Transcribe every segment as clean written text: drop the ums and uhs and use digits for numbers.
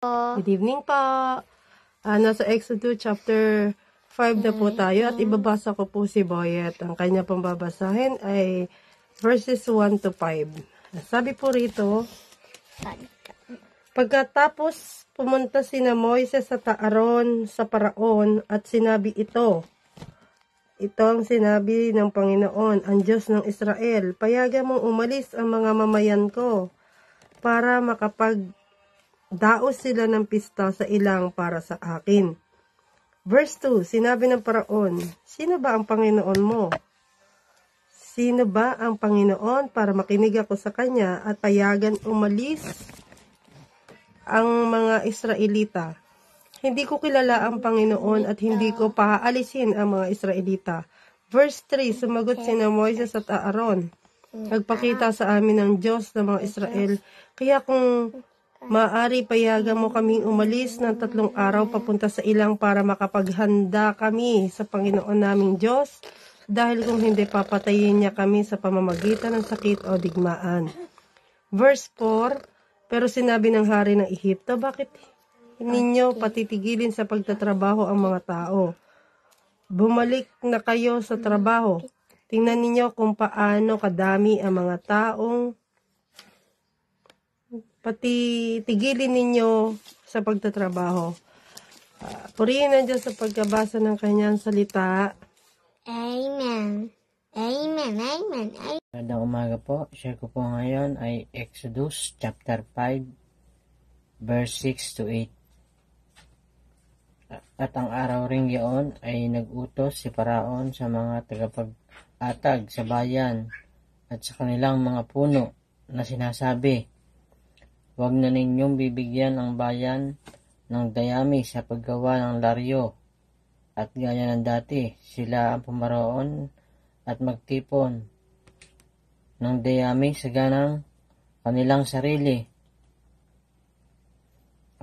Good evening po. Nasa Exodus chapter 5 na po tayo at ibabasa ko po si Boyet. Ang kanya pong babasahin ay verses 1 to 5. Sabi po rito, pagkatapos pumunta sina Moises sa Taaron sa Paraon at sinabi ito. Ito ang sinabi ng Panginoon, ang Diyos ng Israel, payagan mong umalis ang mga mamayan ko para makapagdaos sila ng pista sa ilang para sa akin. Verse 2, sinabi ng Paraon, sino ba ang Panginoon mo? Sino ba ang Panginoon para makinig ako sa kanya at payagan umalis ang mga Israelita? Hindi ko kilala ang Panginoon at hindi ko paalisin ang mga Israelita. Verse 3, sumagot sina Moises at Aaron. Nagpakita sa amin ng Diyos ng mga Israel. Kaya kung maaari payagan mo kaming umalis ng 3 araw papunta sa ilang para makapaghanda kami sa Panginoon naming Diyos. Dahil kung hindi papatayin niya kami sa pamamagitan ng sakit o digmaan. Verse 4, pero sinabi ng hari ng Ehipto, bakit ninyo patitigilin sa pagtatrabaho ang mga tao? Bumalik na kayo sa trabaho. Tingnan ninyo kung paano kadami ang mga taong patitigilin ninyo sa pagtatrabaho. Purihin ang Diyos sa pagkabasa ng kanyang salita. Amen. Amen. Amen. Magandang umaga po. Share ko po ngayon ay Exodus chapter 5 verse 6 to 8. At ang araw ring yaon ay nagutos si Paraon sa mga tagapag-atag sa bayan at sa kanilang mga puno na sinasabi, huwag na ninyong bibigyan ang bayan ng dayami sa paggawa ng laryo. At gaya ng dati, sila ang pumaroon at magtipon ng dayami sa ganang kanilang sarili.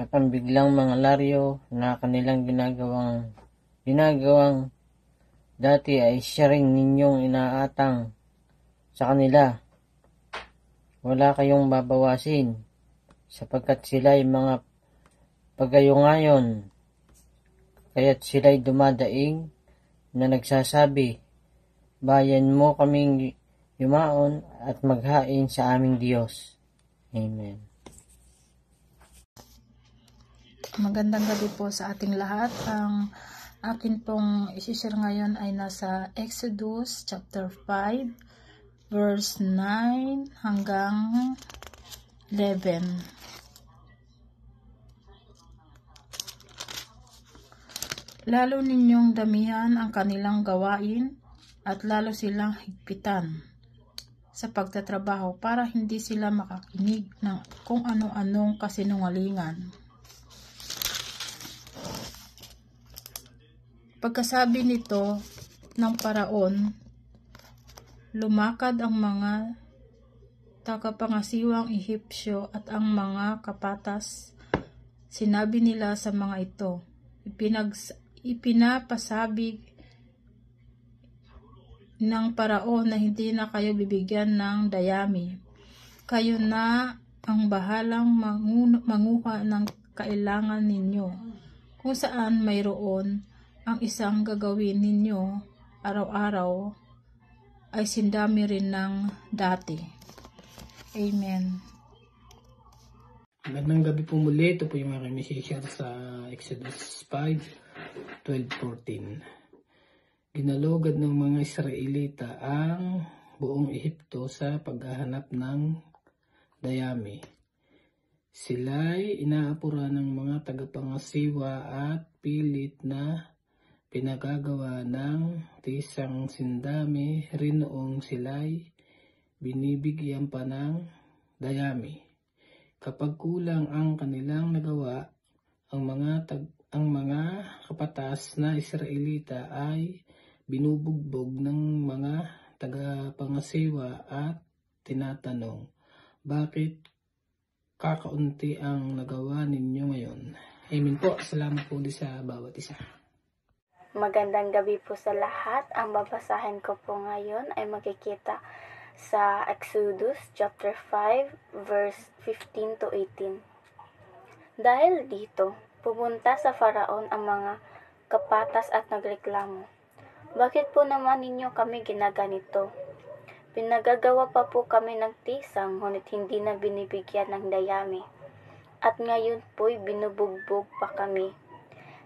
At ang biglang mga laryo na kanilang ginagawang dati ay siya ring ninyong inaatang sa kanila. Wala kayong babawasin, sapagkat sila ay mga pagayungayon. Kaya't sila'y dumadaing na nagsasabi, bayan mo kaming yumaon at maghain sa aming Diyos. Amen. Magandang gabi po sa ating lahat. Ang akin pong isishare ngayon ay nasa Exodus chapter 5 verse 9 hanggang 11. Lalo ninyong damihan ang kanilang gawain at lalo silang higpitan sa pagtatrabaho para hindi sila makakinig ng kung ano-anong kasinungalingan. Pagkasabi nito ng Paraon, lumakad ang mga tagapangasiwang Ehipsyo at ang mga kapatas. Sinabi nila sa mga ito, ipinapasabig ng Paraon na hindi na kayo bibigyan ng dayami. Kayo na ang bahalang manguha ng kailangan ninyo. Kung saan mayroon ang isang gagawin ninyo araw-araw ay sindami rin ng dati. Amen. Magandang gabi po muli. Ito po yung aking message sa Exodus 5:12-14. Ginalugad ng mga Israelita ang buong Ehipto sa paghahanap ng dayami. Sila'y inaapura ng mga tagapangasiwa at pilit na pinagagawa ng tisang sindami rin noong sila'y binibigyan pa ng dayami. Kapag kulang ang kanilang nagawa, ang mga kapatas na Israelita ay binubugbog ng mga tagapangasiwa at tinatanong, bakit kakaunti ang nagawa ninyo ngayon? Amen po. Salamat po ulit sa bawat isa. Magandang gabi po sa lahat. Ang babasahin ko po ngayon ay makikita sa Exodus chapter 5 verse 15 to 18. Dahil dito, pumunta sa Faraon ang mga kapatas at nagreklamo, "Bakit po naman ninyo kami ginaganito? Pinagagawa pa po kami ng tisang, ngunit hindi na binibigyan ng dayami. At ngayon po'y binubugbog pa kami.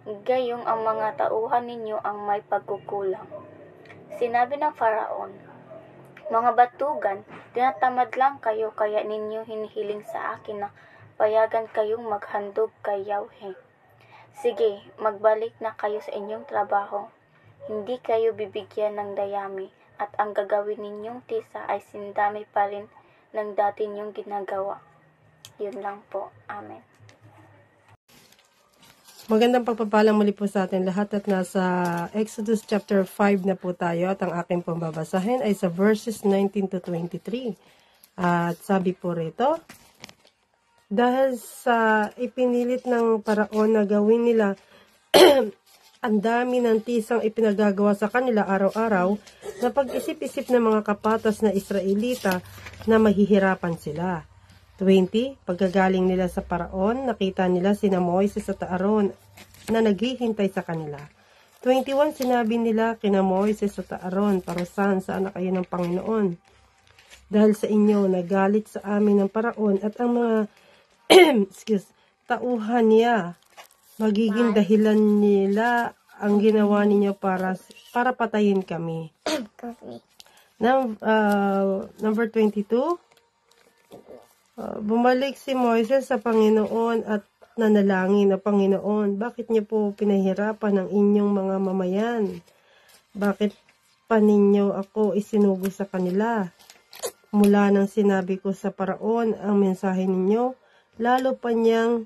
Gayong ang mga tauhan ninyo ang may pagkukulang." Sinabi ng Faraon, "Mga batugan, tinatamad lang kayo kaya ninyo hinihiling sa akin na payagan kayong maghandog kay Yahweh. Sige, magbalik na kayo sa inyong trabaho. Hindi kayo bibigyan ng dayami at ang gagawin ninyong tisa ay sindami pa rin ng dati ninyong ginagawa." Yun lang po. Amen. Magandang pagpapalang muli po sa atin lahat at nasa Exodus chapter 5 na po tayo at ang aking pambabasahin ay sa verses 19 to 23. At sabi po rito, dahil sa ipinilit ng Paraon na gawin nila ang dami ng tisang ipinagagawa sa kanila araw-araw, na pag-isip-isip ng mga kapatas na Israelita na mahihirapan sila. 20. Pagkagaling nila sa Paraon, nakita nila sina Moises at Aaron na naghihintay sa kanila. 21. Sinabi nila kina Moises at Aaron, "Parusahan sa anak kayo ng Panginoon. Dahil sa inyo, nagalit sa amin ng Paraon at ang mga tauhan niya. Magiging dahilan nila ang ginawa ninyo para patayin kami." Number 22. Bumalik si Moises sa Panginoon at nanalangin na, "Panginoon, bakit niyo po pinahirapan ang inyong mga mamayan? Bakit pa ninyo ako isinugo sa kanila? Mula nang sinabi ko sa Paraon ang mensahe ninyo, lalo pa niyang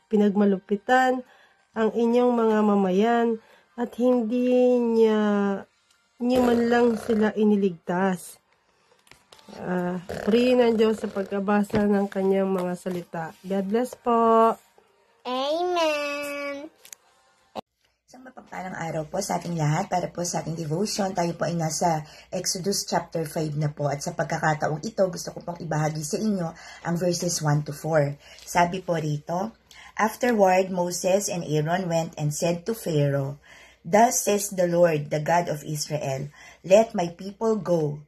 pinagmalupitan ang inyong mga mamayan at hindi niyo man lang sila iniligtas." Purihin ng Diyos sa pagkabasa ng kanyang mga salita. God bless po. Amen. Isang mapagpalang araw po sa ating lahat para po sa ating devotion. Tayo po ay nasa Exodus chapter 5 na po at sa pagkakataong ito gusto ko pong ibahagi sa inyo ang verses 1 to 4. Sabi po rito, "Afterward, Moses and Aaron went and said to Pharaoh, 'Thus says the Lord, the God of Israel, let my people go,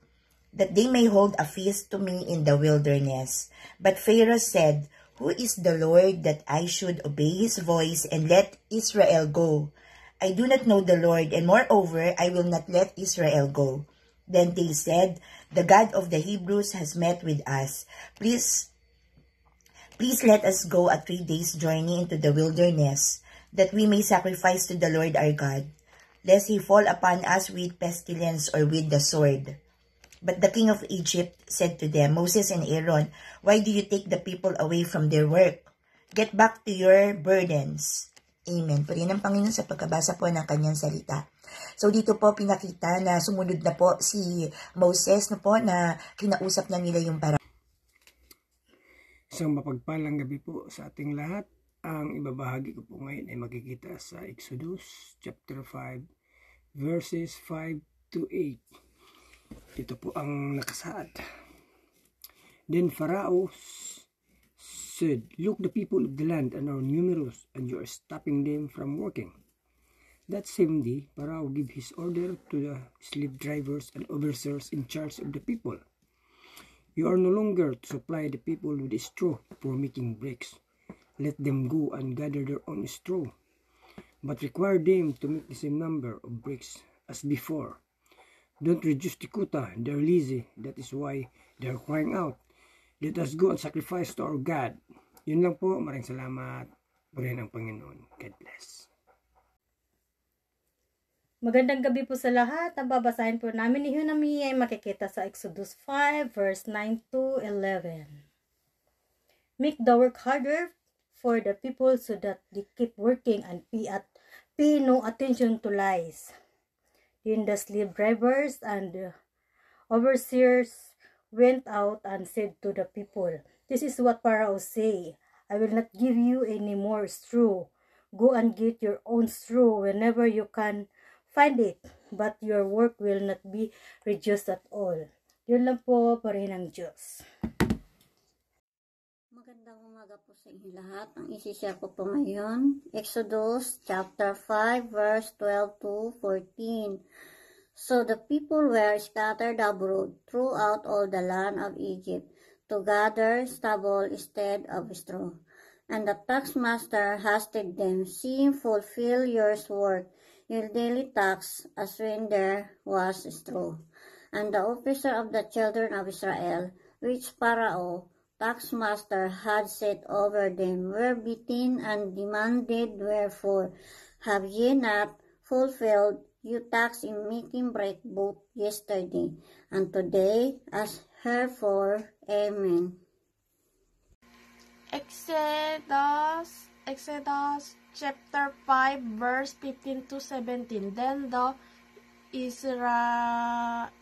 that they may hold a feast to me in the wilderness.' But Pharaoh said, 'Who is the Lord that I should obey his voice and let Israel go? I do not know the Lord, and moreover, I will not let Israel go.' Then they said, 'The God of the Hebrews has met with us. Please let us go a 3 days journey into the wilderness, that we may sacrifice to the Lord our God, lest he fall upon us with pestilence or with the sword.' But the king of Egypt said to them, 'Moses and Aaron, why do you take the people away from their work? Get back to your burdens.'" Amen. Purihin ng Panginoon sa pagkabasa po ng kanyang salita. So dito po pinakita na sumunod na po si Moses na kinausap na nila yung Paraon. Isang mapagpalang gabi po sa ating lahat. Ang ibabahagi ko po ngayon ay makikita sa Exodus chapter 5 verses 5 to 8. Ito po ang nakasaad. "Then Pharaoh said, 'Look, the people of the land are numerous, and you are stopping them from working.' That same day, Pharaoh gave his order to the slave drivers and overseers in charge of the people. 'You are no longer to supply the people with straw for making bricks. Let them go and gather their own straw, but require them to make the same number of bricks as before. Don't reduce the quota, they're lazy. That is why they're crying out, let us go and sacrifice to our God.'" Yun lang po. Maraming salamat. Purihin ang Panginoon. God bless. Magandang gabi po sa lahat. Ang babasahin po namin ni Hunami ay makikita sa Exodus 5 verse 9 to 11. "Make the work harder for the people so that they keep working and pay no attention to lies." Then the slave drivers and the overseers went out and said to the people, "This is what Pharaoh say, I will not give you any more straw. Go and get your own straw whenever you can find it, but your work will not be reduced at all." Yun lang po, parihin ng Diyos. Magandang umaga po sa inyo lahat. Ang isi-share ko po ngayon, Exodus chapter 5 verse 12 to 14. So the people were scattered abroad throughout all the land of Egypt to gather stubble instead of straw. And the taxmaster hasted them, saying, fulfill your work, your daily tax, as when there was straw. And the officer of the children of Israel, which Pharaoh, taxmaster, had set over them, were beaten and demanded, wherefore have ye not fulfilled your tax in making bread both yesterday and today, as herefore? Amen. Exodus chapter 5 verse 15 to 17. Then the Israelite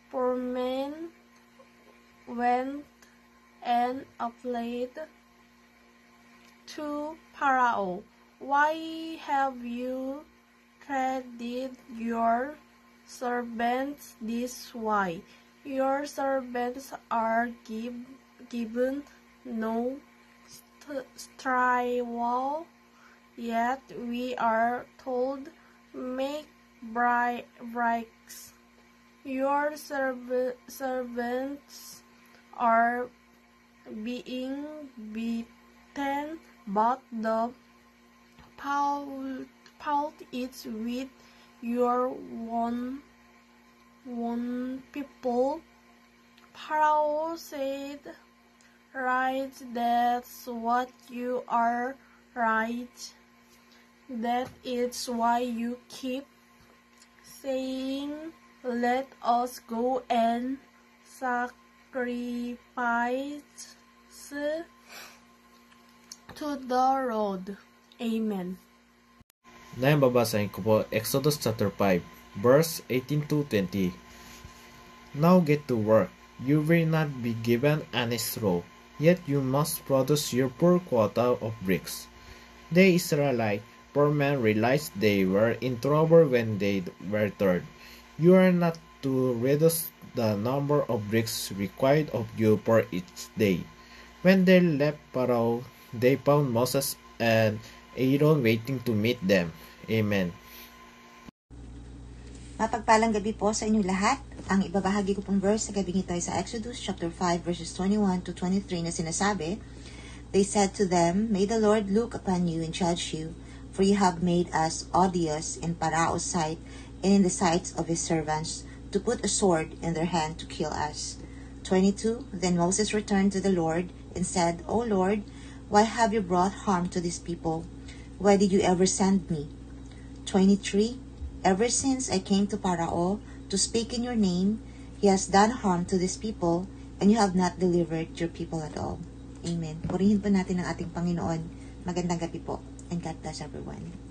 poor men went and applied to Pharaoh, why have you treated your servants this way? Your servants are given no trial, yet we are told, make bricks. Your servants are being beaten, but the fault is with your own people. Pharaoh said, right, that's what you are, right. That is why you keep saying, let us go and sacrifice to the Lord. Amen. Ngayon babasahin ko po Exodus chapter 5, verse 18 to 20. Now get to work. You will not be given any straw, yet you must produce your poor quota of bricks. The Israelite poor men realized they were in trouble when they were told, you are not to reduce the number of bricks required of you for each day. When they left Pharaoh, they found Moses and Aaron waiting to meet them. Amen. Mapagpalang gabi po sa inyong lahat. Ang ibabahagi ko pong verse sa gabing ito ay sa Exodus chapter 5 verses 21 to 23 na sinasabi, they said to them, may the Lord look upon you and judge you, for you have made us odious in Pharaoh's sight and in the sights of his servants, to put a sword in their hand to kill us. 22. Then Moses returned to the Lord and said, O Lord, why have you brought harm to this people? Why did you ever send me? 23. Ever since I came to Pharaoh to speak in your name, he has done harm to this people, and you have not delivered your people at all. Amen. Purihin po natin ang ating Panginoon. Magandang gabi po, and God bless everyone.